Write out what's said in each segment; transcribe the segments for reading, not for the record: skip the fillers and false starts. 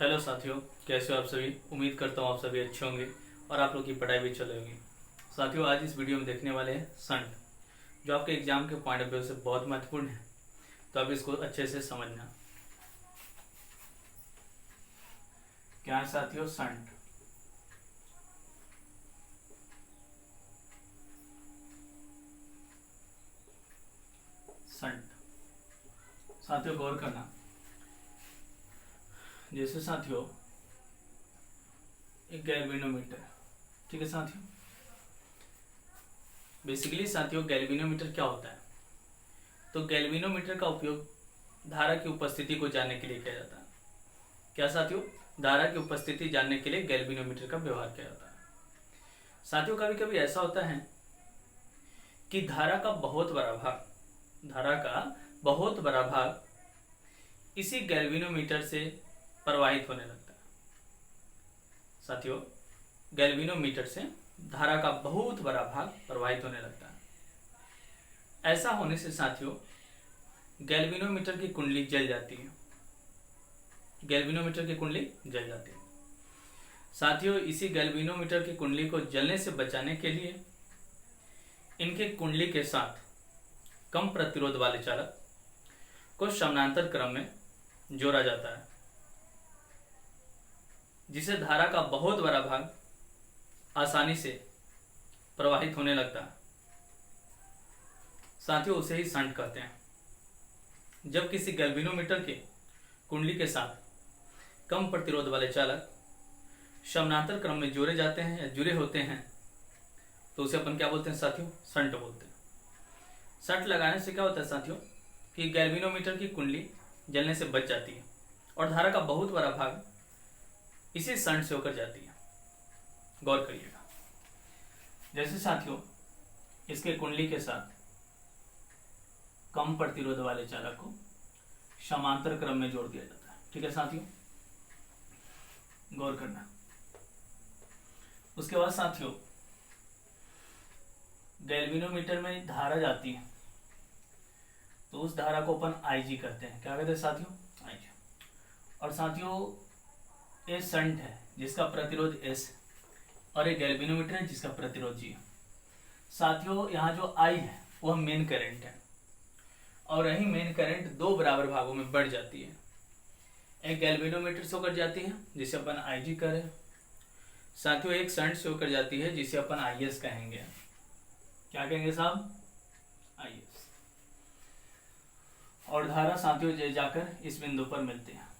Hello साथियों, कैसे हो आप सभी। उम्मीद करता हूँ आप सभी अच्छे होंगे और आप लोग की पढ़ाई भी चल रही होगी। साथियों, आज इस वीडियो में देखने वाले हैं संट, जो आपके एग्जाम के पॉइंट ऑफ व्यू से बहुत महत्वपूर्ण है। तो आप इसको अच्छे से समझना। क्या है साथियों संट? संट साथियों गौर करना। जैसे साथियों एक गैल्वेनोमीटर, ठीक है साथियों। बेसिकली साथियों गैल्वेनोमीटर क्या होता है? तो गैल्वेनोमीटर का उपयोग धारा की उपस्थिति को जानने के लिए किया जाता है। क्या साथियों? धारा की उपस्थिति जानने के लिए गैल्वेनोमीटर का व्यवहार किया जाता है। साथियों कभी कभी ऐसा होता है कि धारा का बहुत बड़ा भाग इसी गैल्वेनोमीटर से प्रवाहित होने लगता है। साथियों गैल्वेनोमीटर से धारा का बहुत बड़ा भाग प्रवाहित होने लगता है। ऐसा होने से साथियों गैल्वेनोमीटर की कुंडली जल जाती है। गैल्वेनोमीटर की कुंडली जल जाती है। साथियों इसी गैल्वेनोमीटर की कुंडली को जलने से बचाने के लिए इनके कुंडली के साथ कम प्रतिरोध वाले चालक को समानांतर क्रम में जोड़ा जाता है, जिसे धारा का बहुत बड़ा भाग आसानी से प्रवाहित होने लगता है। साथियों उसे ही संट कहते हैं। जब किसी गैल्वेनोमीटर के कुंडली के साथ कम प्रतिरोध वाले चालक समानांतर क्रम में जोड़े जाते हैं या जुड़े होते हैं तो उसे अपन क्या बोलते हैं साथियों? संट बोलते हैं। संट लगाने से क्या होता है साथियों कि गैल्वेनोमीटर की कुंडली जलने से बच जाती है और धारा का बहुत बड़ा भाग इसी संट से होकर जाती है। गौर करिएगा। जैसे साथियों इसके कुंडली के साथ कम प्रतिरोध वाले चालक को समांतर क्रम में जोड़ दिया जाता है, ठीक है साथियों। गौर करना। उसके बाद साथियों गैल्वेनोमीटर में धारा जाती है तो उस धारा को अपन आईजी कहते हैं। क्या कहते हैं साथियों? आईजी। और साथियों ये संट है जिसका प्रतिरोध एस और एक गैल्वेनोमीटर है जिसका प्रतिरोध जी। साथियों यहाँ जो आई है वह मेन करंट है और यही मेन करंट दो बराबर भागों में बढ़ जाती है। एक गैल्वेनोमीटर से होकर जाती है जिसे अपन आईजी करें। साथियों एक संट से होकर जाती है जिसे अपन आईएस कहेंगे। क्या कहेंगे साहब? आईएस। और धारा साथियों जाकर इस बिंदु पर मिलते हैं।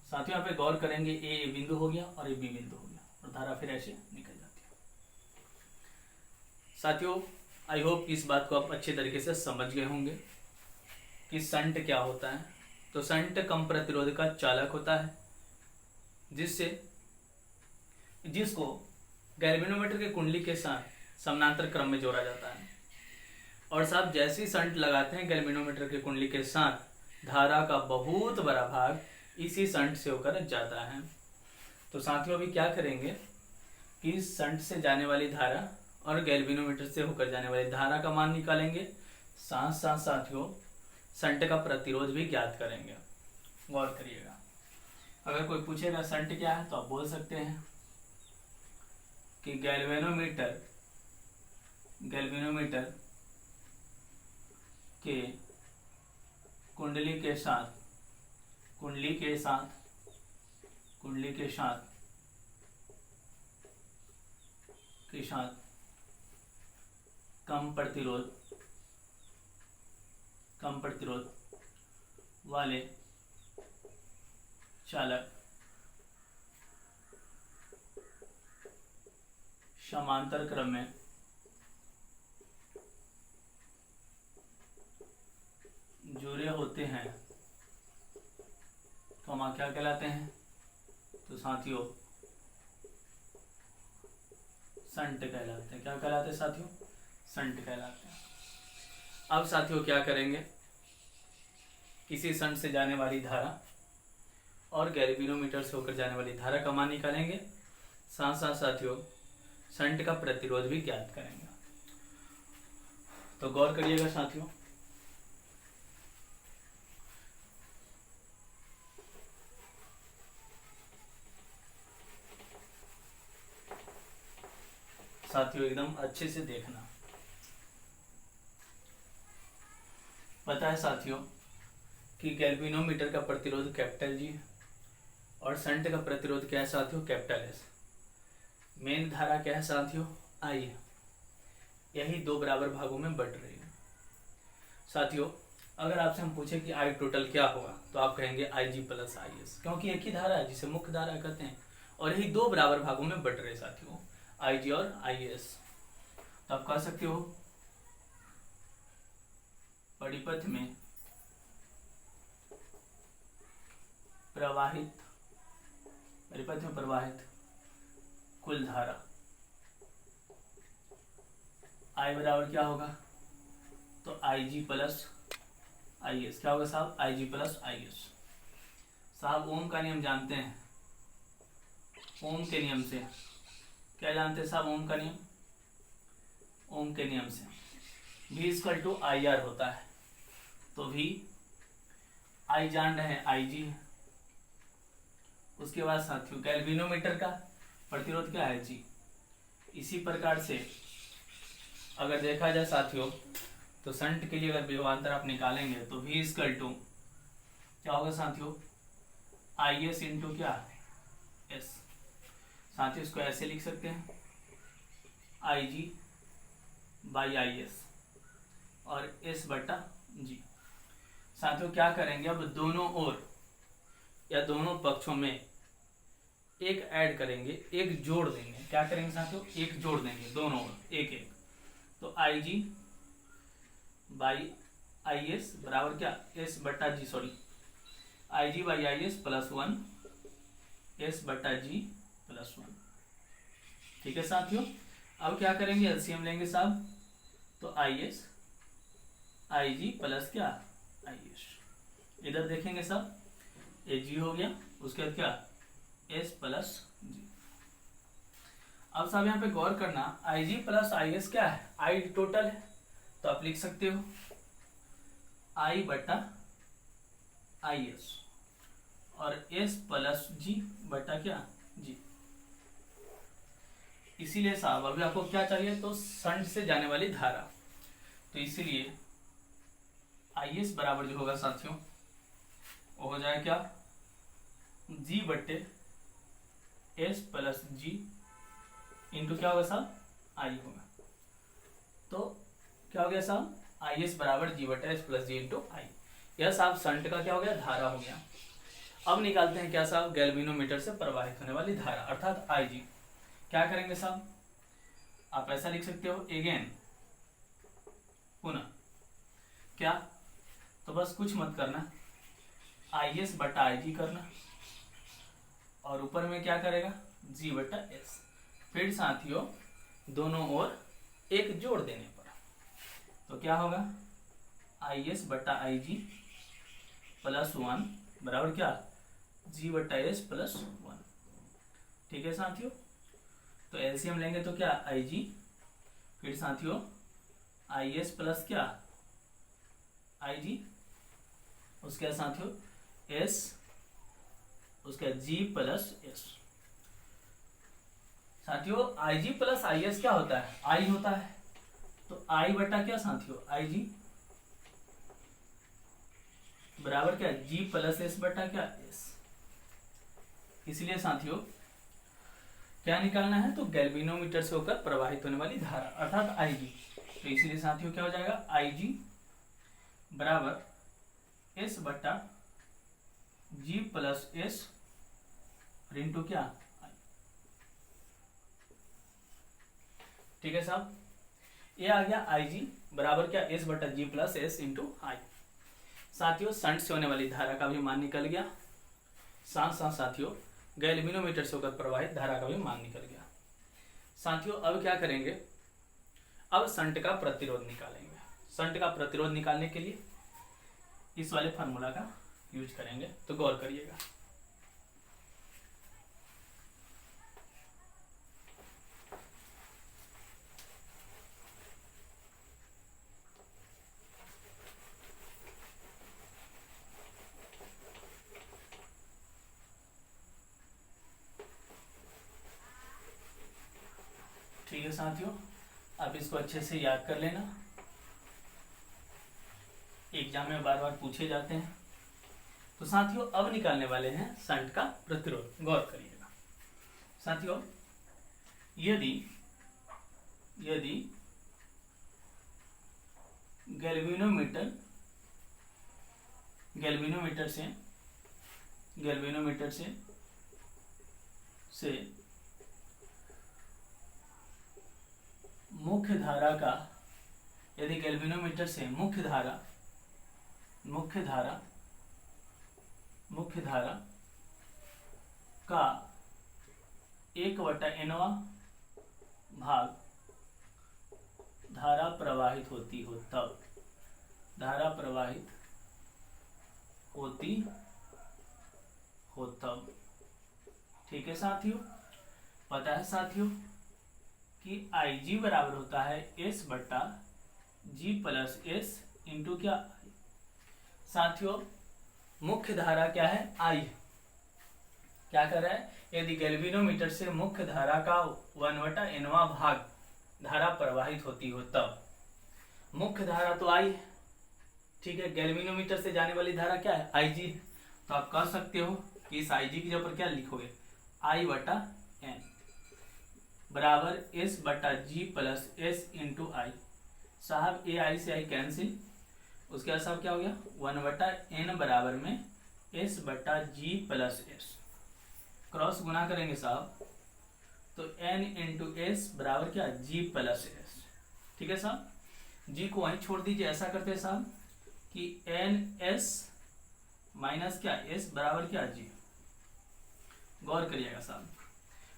साथियों यहाँ पे गौर करेंगे, ए बिंदु हो गया और ए बी बिंदु हो गया और धारा फिर ऐसे निकल जाती है। साथियों आई होप इस बात को आप अच्छे तरीके से समझ गए होंगे कि संट क्या होता है। तो संट कम प्रतिरोध का चालक होता है जिसको गैल्वेनोमीटर के कुंडली के साथ समानांतर क्रम में जोड़ा जाता है। और साहब जैसे ही संट लगाते हैं गैल्वेनोमीटर के कुंडली के साथ धारा का बहुत बड़ा भाग इसी संट से होकर जाता है। तो साथियों अभी क्या करेंगे कि संट से जाने वाली धारा और गैल्वेनोमीटर से होकर जाने वाली धारा का मान निकालेंगे, साथ साथ साथियों संट का प्रतिरोध भी ज्ञात करेंगे। गौर करिएगा। अगर कोई पूछेगा संट क्या है तो आप बोल सकते हैं कि गैल्वेनोमीटर के कुंडली के साथ कम प्रतिरोध वाले चालक समांतर क्रम में जुड़े होते हैं तो हम क्या कहलाते हैं? तो साथियों संट कहलाते हैं। क्या कहलाते हैं साथियों? संट कहलाते हैं। अब साथियों क्या करेंगे, किसी संट से जाने वाली धारा और गैल्वेनोमीटर से होकर जाने वाली धारा का मान निकालेंगे, साथ साथ साथियों संट का प्रतिरोध भी ज्ञात करेंगे। तो गौर करिएगा साथियों, साथियों एकदम अच्छे से देखना। पता है साथियों कि गैल्वेनोमीटर का प्रतिरोध कैपिटल जी और शंट का प्रतिरोध क्या है साथियों, कैपिटल एस। मेन धारा क्या है साथियों, आई है। यही दो बराबर भागों में बट रही है। साथियों अगर आपसे हम पूछे कि आई टोटल क्या होगा तो आप कहेंगे आई जी प्लस आई एस, क्योंकि एक ही धारा है जिसे मुख्य धारा कहते हैं और यही दो बराबर भागों में बट रहे साथियों, आई जी और आई एस। तो आप कह सकते हो परिपथ में प्रवाहित कुल धारा आई बराबर क्या होगा, तो आई जी प्लस आई एस। क्या होगा साहब, आई जी प्लस आई एस। साहब ओम का नियम जानते हैं, ओम के नियम से क्या जानते हैं साहब, ओम का नियम, ओम के नियम से V equal to I R होता है। तो V आई जान रहे हैं आई जी है। उसके बाद साथियों गैल्वेनोमीटर का प्रतिरोध क्या है, जी। इसी प्रकार से अगर देखा जाए साथियों तो शंट के लिए अगर विभवांतर आप निकालेंगे तो V इक्वल टू क्या होगा साथियों, आई एस इंटू क्या, एस। साथियों इसको ऐसे लिख सकते हैं आई जी बाई आई एस और एस बटा जी। साथियों क्या करेंगे, अब दोनों ओर या दोनों पक्षों में एक ऐड करेंगे, एक जोड़ देंगे। क्या करेंगे साथियों, एक जोड़ देंगे दोनों ओर एक एक। तो आई जी बाई आई एस बराबर क्या, एस बटा G, sorry I G by I S plus one S बटा जी प्लस वन। ठीक है साथियों, अब क्या करेंगे, एलसीएम लेंगे साहब। तो I S I ji plus क्या आई एस, इधर देखेंगे साहब ए जी हो गया, उसके बाद क्या एस प्लस जी। अब साहब यहाँ पे गौर करना, आई जी प्लस आई एस क्या है, आई टोटल है। तो आप लिख सकते हो आई बटा आई एस और एस प्लस जी बटा क्या जी। इसीलिए साहब अभी आपको क्या चाहिए, तो शंट से जाने वाली धारा। तो इसीलिए आई एस बराबर जो होगा साथियों वो हो जाएगा क्या, जी बट्टे एस प्लस जी इंटू क्या होगा साहब, आई होगा। तो क्या हो गया साहब, आई एस बराबर जी बट्टे एस प्लस जी इंटू आई। यह साहब शंट का क्या हो गया, धारा हो गया। अब निकालते हैं क्या साहब, गैल्वेनोमीटर से प्रवाहित होने वाली धारा अर्थात आई जी। क्या करेंगे साहब, आप ऐसा लिख सकते हो अगेन, पुनः क्या, तो बस कुछ मत करना, आई एस बटा आई जी करना और ऊपर में क्या करेगा, जी बटा एस। फिर साथियों दोनों ओर एक जोड़ देने पर तो क्या होगा, आई एस बटा आई जी प्लस वन बराबर क्या, जी बटा एस प्लस वन। ठीक है साथियों, तो एलसीएम लेंगे तो क्या आई जी, फिर साथियों आई एस प्लस क्या आई जी, उसके बाद साथियों एस, उसके बाद जी प्लस एस। साथियों आई जी प्लस आई एस क्या होता है, आई होता है। तो आई बटा क्या साथियों, आई जी बराबर क्या, जी प्लस एस बटा क्या एस। इसलिए साथियों क्या निकालना है, तो गैल्वेनोमीटर से होकर प्रवाहित होने वाली धारा अर्थात आई जी। तो इसलिए साथियों क्या हो जाएगा, आई जी बराबर एस बटा जी प्लस एस इंटू क्या आई। ठीक है साहब, ये आ गया आई जी बराबर क्या, एस बटा जी प्लस एस इंटू आई। साथियों शंट से होने वाली धारा का भी मान निकल गया, साथ साथ साथियों गैल्वेनोमीटर से होकर प्रवाहित धारा का भी मान निकल गया। साथियों अब क्या करेंगे, अब शंट का प्रतिरोध निकालेंगे। शंट का प्रतिरोध निकालने के लिए इस वाले फार्मूला का यूज करेंगे, तो गौर करिएगा। ठीक है साथियों, आप इसको अच्छे से याद कर लेना, एग्जाम में बार बार पूछे जाते हैं। तो साथियों अब निकालने वाले हैं शंट का प्रतिरोध। गौर करिएगा साथियों, यदि यदि गैल्वेनोमीटर से मुख्य धारा का, यदि गैल्वेनोमीटर से मुख्य धारा का 1/nवां भाग धारा प्रवाहित होती हो तब, धारा प्रवाहित होती हो तब। ठीक है साथियों, पता है साथियों कि Ig बराबर होता है S/G प्लस S इंटू क्या साथियों, मुख्य धारा क्या है I, क्या कर रहा है, यदि गैल्वेनोमीटर से मुख्य धारा का 1/nवां भाग धारा प्रवाहित होती हो तब। मुख्य धारा तो I, ठीक है, गैल्वेनोमीटर से जाने वाली धारा क्या है Ig। तो आप कह सकते हो कि इस Ig की जगह पर क्या लिखोगे, I/n बराबर S/G plus S into I। साहब AI से I कैंसिल, उसके बाद साहब क्या हो गया 1/n बराबर में S/G प्लस S, क्रॉस गुना करेंगे साहब तो n इंटू एस बराबर क्या G प्लस S। ठीक है साहब, G को वहीं छोड़ दीजिए, ऐसा करते हैं साहब कि NS माइनस क्या S बराबर क्या G। गौर करिएगा साहब,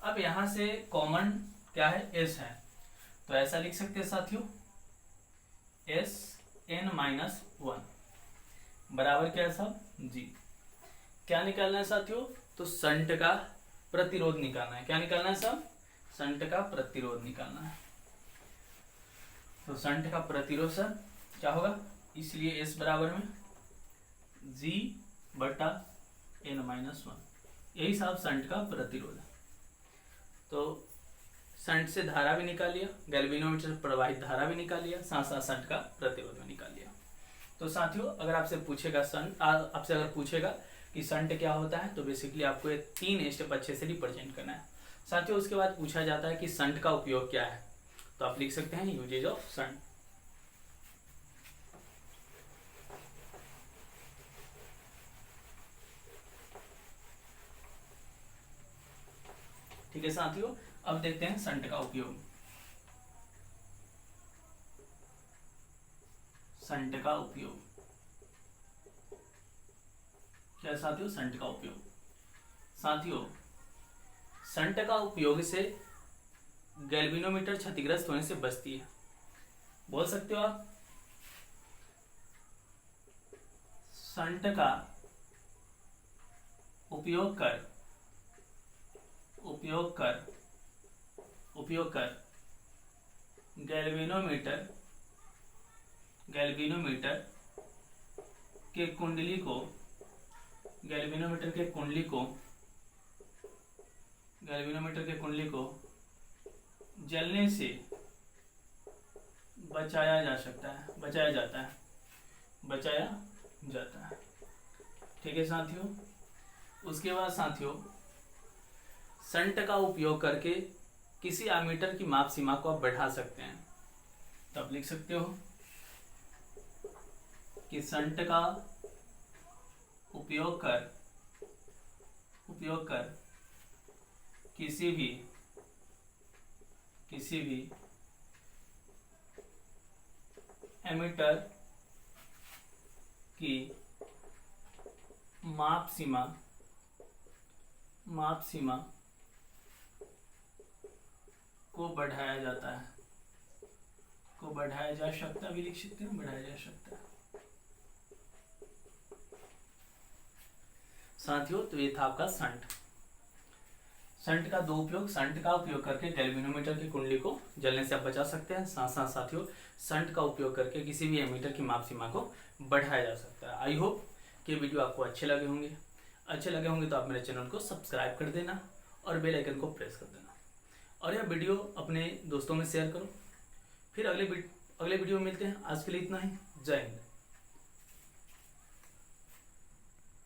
अब यहां से कॉमन क्या है S है, तो ऐसा लिख सकते हैं साथियों SN-1 बराबर क्या है साहब G। क्या निकालना है साथियों, तो शंट का प्रतिरोध निकालना है। क्या निकालना है साहब, शंट का प्रतिरोध निकालना है। तो शंट का प्रतिरोध सर क्या होगा, इसलिए S बराबर में G/n-1, यही साहब शंट का प्रतिरोध है। तो शंट से धारा भी निकाल लिया, गैल्वेनोमीटर से प्रवाहित धारा भी निकाल लिया, साथ साथ शंट का प्रतिरोध भी निकाल लिया। तो साथियों अगर आपसे पूछेगा आपसे अगर पूछेगा कि शंट क्या होता है, तो बेसिकली आपको ये 3 स्टेप अच्छे से रिप्रेजेंट करना है साथियों। उसके बाद पूछा जाता है कि शंट का उपयोग क्या है, तो आप लिख सकते हैं यूजेज ऑफ शंट। ठीक है साथियों, अब देखते हैं शंट का उपयोग। शंट का उपयोग क्या साथियों, शंट का उपयोग। साथियों शंट का उपयोग से गैल्वेनोमीटर क्षतिग्रस्त होने से बचती है। बोल सकते हो आप, शंट का उपयोग कर गैल्वेनोमीटर के कुंडली को जलने से बचाया जाता है। ठीक है साथियों, उसके बाद साथियों शंट का उपयोग करके किसी एमीटर की माप सीमा को आप बढ़ा सकते हैं। तो आप लिख सकते हो कि शंट का उपयोग कर किसी भी एमीटर की माप सीमा को बढ़ाया जाता है, बढ़ाया जा सकता है, भी लिख सकते हैं बढ़ाया जा सकता है। साथियों तो ये था आपका शंट का 2 उपयोग। शंट का उपयोग करके गैल्वेनोमीटर की कुंडली को जलने से आप बचा सकते हैं, साथ साथ साथियों शंट का उपयोग करके किसी भी एमीटर की माप सीमा को बढ़ाया जा सकता है। आई होप कि वीडियो आपको अच्छे लगे होंगे तो आप मेरे चैनल को सब्सक्राइब कर देना और बेल आइकन को प्रेस कर देना। और यह वीडियो अपने दोस्तों में शेयर करो। फिर अगले वीडियो में मिलते हैं। आज के लिए इतना ही। जय हिंद।